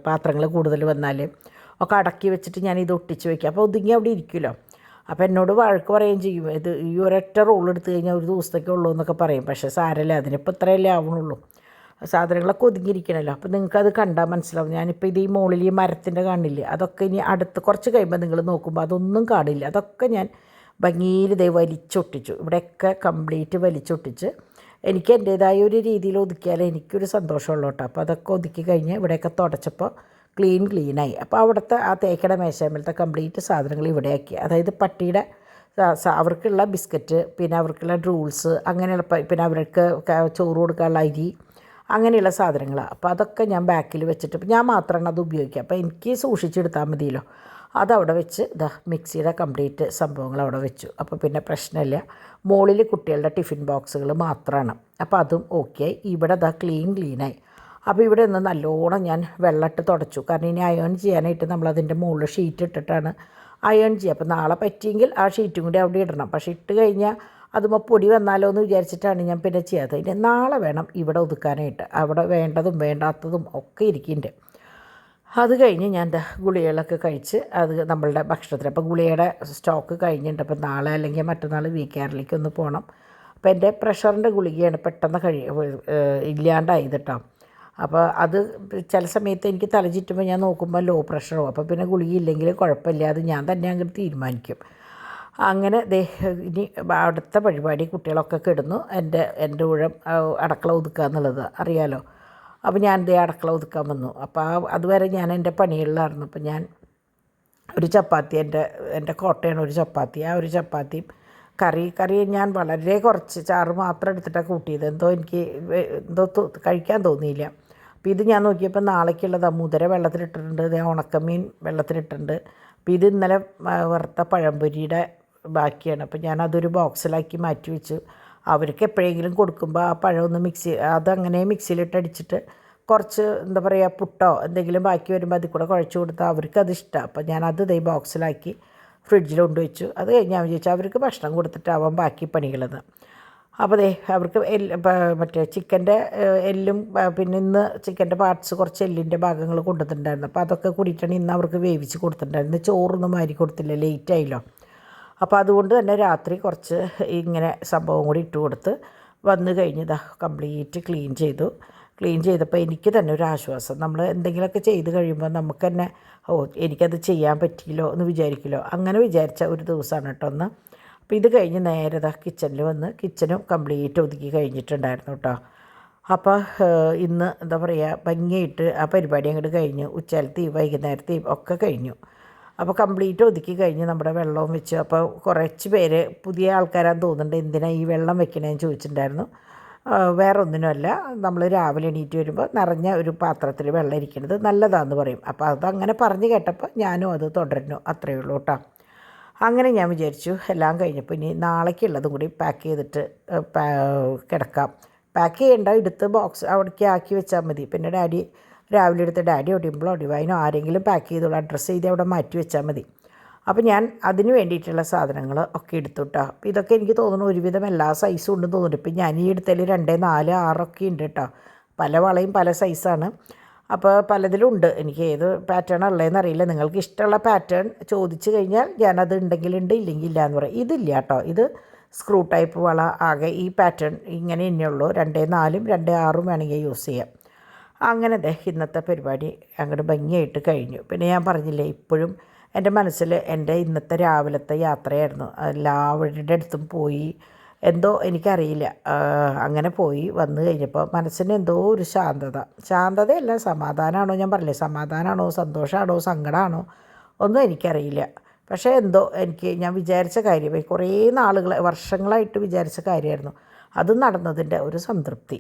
പാത്രങ്ങൾ കൂടുതൽ വന്നാൽ ഒക്കെ അടക്കി വെച്ചിട്ട് ഞാനിത് ഒട്ടിച്ച് വയ്ക്കും. അപ്പോൾ ഒതുങ്ങി അവിടെ ഇരിക്കുമല്ലോ. അപ്പോൾ എന്നോട് വഴക്ക് പറയുകയും ചെയ്യും, ഇത് ഈ ഒരൊറ്റ റോൾ എടുത്തു കഴിഞ്ഞാൽ ഒരു ദിവസത്തേക്കേ ഉള്ളൂ എന്നൊക്കെ പറയും. പക്ഷേ സാരമില്ല, അതിനിപ്പോൾ ഇത്രയല്ലേ ആവണുള്ളൂ. സാധനങ്ങളൊക്കെ ഒതുങ്ങിയിരിക്കണമല്ലോ. അപ്പോൾ നിങ്ങൾക്കത് കണ്ടാൽ മനസ്സിലാവും. ഞാനിപ്പോൾ ഇത് ഈ മുകളിൽ ഈ മരത്തിൻ്റെ കാണില്ലേ, അതൊക്കെ ഇനി അടുത്ത് കുറച്ച് കഴിയുമ്പോൾ നിങ്ങൾ നോക്കുമ്പോൾ അതൊന്നും കാണില്ല. അതൊക്കെ ഞാൻ ഭംഗിയിൽ വലിച്ചൊട്ടിച്ചു. ഇവിടെയൊക്കെ കംപ്ലീറ്റ് വലിച്ചൊട്ടിച്ച് എനിക്ക് എൻ്റേതായ ഒരു രീതിയിൽ ഒതുക്കിയാലേ എനിക്കൊരു സന്തോഷമുള്ളൂ കേട്ടോ. അപ്പോൾ അതൊക്കെ ഒതുക്കി കഴിഞ്ഞ് ഇവിടെയൊക്കെ തുടച്ചപ്പോൾ ക്ലീനായി. അപ്പോൾ അവിടുത്തെ ആ തേക്കട മേശമേലത്തെ കംപ്ലീറ്റ് സാധനങ്ങൾ ഇവിടെയാക്കി. അതായത് പട്ടിയുടെ അവർക്കുള്ള ബിസ്ക്കറ്റ്, പിന്നെ അവർക്കുള്ള ഡ്രൂൾസ്, അങ്ങനെയുള്ള പിന്നെ അവർക്ക് ചോറ് കൊടുക്കാനുള്ള അരി, അങ്ങനെയുള്ള സാധനങ്ങളാണ്. അപ്പോൾ അതൊക്കെ ഞാൻ ബാക്കിൽ വെച്ചിട്ട് ഞാൻ മാത്രമാണ് അത് ഉപയോഗിക്കുക. അപ്പോൾ എനിക്ക് സൂക്ഷിച്ചെടുത്താൽ മതിയല്ലോ. അതവിടെ വെച്ച് മിക്സിയുടെ കംപ്ലീറ്റ് സംഭവങ്ങൾ അവിടെ വെച്ചു. അപ്പോൾ പിന്നെ പ്രശ്നമില്ല. മുകളിൽ കുട്ടികളുടെ ടിഫിൻ ബോക്സുകൾ മാത്രമാണ്. അപ്പോൾ അതും ഓക്കെ. ഇവിടെ ക്ലീനായി. അപ്പോൾ ഇവിടെ നിന്ന് നല്ലോണം ഞാൻ വെള്ളമിട്ട് തുടച്ചു. കാരണം ഇനി അയൺ ചെയ്യാനായിട്ട് നമ്മളതിൻ്റെ മുകളിൽ ഷീറ്റ് ഇട്ടിട്ടാണ് അയൺ ചെയ്യുക. അപ്പോൾ നാളെ പറ്റിയെങ്കിൽ ആ ഷീറ്റും കൂടി അവിടെ ഇടണം. പക്ഷേ ഇട്ട് കഴിഞ്ഞാൽ അതുമ്പോൾ പൊടി വന്നാലോ എന്ന് വിചാരിച്ചിട്ടാണ് ഞാൻ പിന്നെ ചെയ്യാത്തത്. ഇനി നാളെ വേണം ഇവിടെ ഒതുക്കാനായിട്ട്. അവിടെ വേണ്ടതും വേണ്ടാത്തതും ഒക്കെ ഇരിക്കുന്നുണ്ട്. അത് കഴിഞ്ഞ് ഞാൻ ഗുളികകളൊക്കെ കഴിച്ച് അത് നമ്മളുടെ ഭക്ഷണത്തിന്. അപ്പോൾ ഗുളികയുടെ സ്റ്റോക്ക് കഴിഞ്ഞിട്ടുണ്ട്. അപ്പോൾ നാളെ അല്ലെങ്കിൽ മറ്റന്നാൾ വീക്കാറിലേക്ക് ഒന്ന് പോകണം. അപ്പോൾ എൻ്റെ പ്രഷറിൻ്റെ ഗുളികയാണ് പെട്ടെന്ന് ഇല്ലാണ്ടായത് കേട്ടോ. അപ്പോൾ അത് ചില സമയത്ത് എനിക്ക് തലചുറ്റുമ്പോൾ ഞാൻ നോക്കുമ്പോൾ ലോ പ്രഷറോ, അപ്പോൾ പിന്നെ ഗുളിക ഇല്ലെങ്കിൽ കുഴപ്പമില്ല, അത് ഞാൻ തന്നെ അങ്ങോട്ട് തീരുമാനിക്കും. അങ്ങനെ ഇനി അടുത്ത പരിപാടി കുട്ടികളൊക്കെ കിടന്നു. എൻ്റെ ഊഴം അടുക്കള ഒതുക്കുക എന്നുള്ളത് അറിയാലോ. അപ്പോൾ ഞാൻ അടുക്കള ഒതുക്കാൻ വന്നു. അപ്പോൾ അതുവരെ ഞാൻ എൻ്റെ പണികളിലായിരുന്നു. അപ്പോൾ ഞാൻ ഒരു ചപ്പാത്തി, എൻ്റെ കോട്ടയാണ് ഒരു ചപ്പാത്തി. ആ ഒരു ചപ്പാത്തിയും കറി ഞാൻ വളരെ കുറച്ച് ചാറ് മാത്രം എടുത്തിട്ടാണ് കൂട്ടിയത്. എനിക്ക് കഴിക്കാൻ തോന്നിയില്ല. അപ്പോൾ ഇത് ഞാൻ നോക്കിയപ്പോൾ നാളേക്കുള്ളതാണ്. മുതിര വെള്ളത്തിലിട്ടിട്ടുണ്ട്, ഉണക്കമീൻ വെള്ളത്തിലിട്ടിട്ടുണ്ട്. അപ്പോൾ ഇത് ഇന്നലെ വറുത്ത പഴംപൊരിയുടെ ബാക്കിയാണ്. അപ്പോൾ ഞാനതൊരു ബോക്സിലാക്കി മാറ്റി വെച്ചു. അവർക്ക് എപ്പോഴെങ്കിലും കൊടുക്കുമ്പോൾ ആ പഴം ഒന്ന് അതങ്ങനെ മിക്സിയിലിട്ട് അടിച്ചിട്ട് കുറച്ച് എന്താ പറയുക പുട്ടോ എന്തെങ്കിലും ബാക്കി വരുമ്പോൾ അതിൽ കൂടെ കുഴച്ച് കൊടുത്താൽ അവർക്കത് ഇഷ്ടമാണ്. അപ്പോൾ ഞാനത് ബോക്സിലാക്കി ഫ്രിഡ്ജിൽ കൊണ്ടുവച്ചു. അത് കഴിഞ്ഞ് ഞാൻ വിചാരിച്ചു അവർക്ക് ഭക്ഷണം കൊടുത്തിട്ടാവാൻ ബാക്കി പണികളെന്ന്. അപ്പോൾ അവർക്ക് മറ്റേ ചിക്കൻ്റെ എല്ലും പിന്നെ ഇന്ന് ചിക്കൻ്റെ പാർട്സ് കുറച്ച് എല്ലിൻ്റെ ഭാഗങ്ങൾ കൊണ്ടുവന്നിട്ടുണ്ടായിരുന്നു. അപ്പോൾ അതൊക്കെ കൂടിയിട്ടാണ് ഇന്ന് അവർക്ക് വേവിച്ച് കൊടുത്തിട്ടുണ്ടായിരുന്നു. ചോറൊന്നും മാരി കൊടുത്തില്ല, ലേറ്റായില്ലോ. അപ്പോൾ അതുകൊണ്ട് തന്നെ രാത്രി കുറച്ച് ഇങ്ങനെ സംഭവം കൂടി ഇട്ട് കൊടുത്ത് വന്നു കഴിഞ്ഞ് കംപ്ലീറ്റ് ക്ലീൻ ചെയ്തപ്പോൾ എനിക്ക് തന്നെ ഒരു ആശ്വാസം. നമ്മൾ എന്തെങ്കിലുമൊക്കെ ചെയ്ത് കഴിയുമ്പോൾ നമുക്ക് തന്നെ എനിക്കത് ചെയ്യാൻ പറ്റിയില്ലോ എന്ന് വിചാരിക്കുമല്ലോ. അങ്ങനെ വിചാരിച്ച ഒരു ദിവസമാണ് കേട്ടോ ഒന്ന്. അപ്പോൾ ഇത് കഴിഞ്ഞ് നേരെ കിച്ചണിൽ വന്ന് കിച്ചനും കംപ്ലീറ്റ് ഒതുക്കി കഴിഞ്ഞിട്ടുണ്ടായിരുന്നു കേട്ടോ. അപ്പോൾ ഇന്ന് എന്താ പറയുക ഭംഗിയായിട്ട് ആ പരിപാടി അങ്ങോട്ട് കഴിഞ്ഞു. ഉച്ചയിലത്തെയും വൈകുന്നേരത്തെയും ഒക്കെ കഴിഞ്ഞു. അപ്പോൾ കംപ്ലീറ്റ് ഒതുക്കി കഴിഞ്ഞ് നമ്മുടെ വെള്ളവും വെച്ചു. അപ്പോൾ കുറച്ച് പേര് പുതിയ ആൾക്കാരാന്ന് തോന്നുന്നുണ്ട് എന്തിനാണ് ഈ വെള്ളം വെക്കണേന്ന് ചോദിച്ചിട്ടുണ്ടായിരുന്നു. വേറെ ഒന്നിനുമല്ല, നമ്മൾ രാവിലെ എണീറ്റ് വരുമ്പോൾ നിറഞ്ഞ ഒരു പാത്രത്തിൽ വെള്ളം ഇരിക്കുന്നത് നല്ലതാണെന്ന് പറയും. അപ്പോൾ അതങ്ങനെ പറഞ്ഞു കേട്ടപ്പോൾ ഞാനും അത് തുടരുന്നു, അത്രയേ ഉള്ളൂ കേട്ടോ. അങ്ങനെ ഞാൻ വിചാരിച്ചു എല്ലാം കഴിഞ്ഞപ്പോൾ ഇനി നാളേക്കുള്ളതും കൂടി പാക്ക് ചെയ്തിട്ട് കിടക്കാം. പാക്ക് ചെയ്യേണ്ട, എടുത്ത് ബോക്സ് അവിടേക്ക് ആക്കി വെച്ചാൽ മതി. പിന്നെ ഡാഡി രാവിലെ എടുത്ത് ഡാഡി ഒടിയുമ്പോഴോ ഒടിവായിനോ ആരെങ്കിലും പാക്ക് ചെയ്തോളൂ, അഡ്രസ്സ് ചെയ്ത് അവിടെ മാറ്റി വെച്ചാൽ മതി. അപ്പോൾ ഞാൻ അതിന് വേണ്ടിയിട്ടുള്ള സാധനങ്ങൾ ഒക്കെ എടുത്തു കേട്ടോ. അപ്പോൾ ഇതൊക്കെ എനിക്ക് തോന്നുന്നു ഒരുവിധം എല്ലാ സൈസും ഉണ്ടെന്ന് തോന്നുന്നു. ഇപ്പം ഞാൻ ഈ എടുത്തതിൽ 2, 4, 6 ഒക്കെ ഉണ്ട് കേട്ടോ. പല വളയും പല സൈസാണ്. അപ്പോൾ പലതിലും ഉണ്ട്. എനിക്ക് ഏത് പാറ്റേൺ ഉള്ളതെന്ന് അറിയില്ല. നിങ്ങൾക്ക് ഇഷ്ടമുള്ള പാറ്റേൺ ചോദിച്ചു കഴിഞ്ഞാൽ ഞാനത് ഉണ്ടെങ്കിലുണ്ട്, ഇല്ലെങ്കിൽ ഇല്ല എന്ന് പറയും. ഇതില്ല കേട്ടോ, ഇത് സ്ക്രൂ ടൈപ്പ് വള. ആകെ ഈ പാറ്റേൺ ഇങ്ങനെ തന്നെയുള്ളൂ. 2, 4, 2, 6 വേണമെങ്കിൽ യൂസ് ചെയ്യാം. അങ്ങനെ ഇന്നത്തെ പരിപാടി അങ്ങോട്ട് ഭംഗിയായിട്ട് കഴിഞ്ഞു. പിന്നെ ഞാൻ പറഞ്ഞില്ലേ, ഇപ്പോഴും എൻ്റെ മനസ്സിൽ എൻ്റെ ഇന്നത്തെ രാവിലത്തെ യാത്രയായിരുന്നു. എല്ലാവരുടെ അടുത്തും പോയി, എന്തോ എനിക്കറിയില്ല, അങ്ങനെ പോയി വന്നു കഴിഞ്ഞപ്പോൾ മനസ്സിന് എന്തോ ഒരു ശാന്തതയല്ല, സമാധാനമാണോ, ഞാൻ പറഞ്ഞില്ലേ, സമാധാനമാണോ, സന്തോഷമാണോ, സങ്കടമാണോ ഒന്നും എനിക്കറിയില്ല. പക്ഷേ എന്തോ ഞാൻ വിചാരിച്ച കാര്യം, കുറേ വർഷങ്ങളായിട്ട് വിചാരിച്ച കാര്യമായിരുന്നു, അത് നടന്നതിൻ്റെ ഒരു സംതൃപ്തി.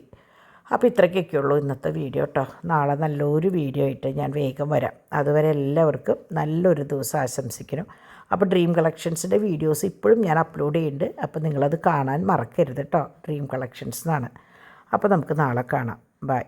അപ്പോൾ ഇത്രയ്ക്കൊക്കെ ഉള്ളൂ ഇന്നത്തെ വീഡിയോ കേട്ടോ. നാളെ നല്ലൊരു വീഡിയോ ആയിട്ട് ഞാൻ വേഗം വരാം. അതുവരെ എല്ലാവർക്കും നല്ലൊരു ദിവസം ആശംസിക്കുന്നു. അപ്പോൾ ഡ്രീം കളക്ഷൻസിൻ്റെ വീഡിയോസ് ഇപ്പോഴും ഞാൻ അപ്ലോഡ് ചെയ്യുന്നുണ്ട്. അപ്പോൾ നിങ്ങളത് കാണാൻ മറക്കരുത് കേട്ടോ. ഡ്രീം കളക്ഷൻസ് എന്നാണ്. അപ്പോൾ നമുക്ക് നാളെ കാണാം. ബൈ.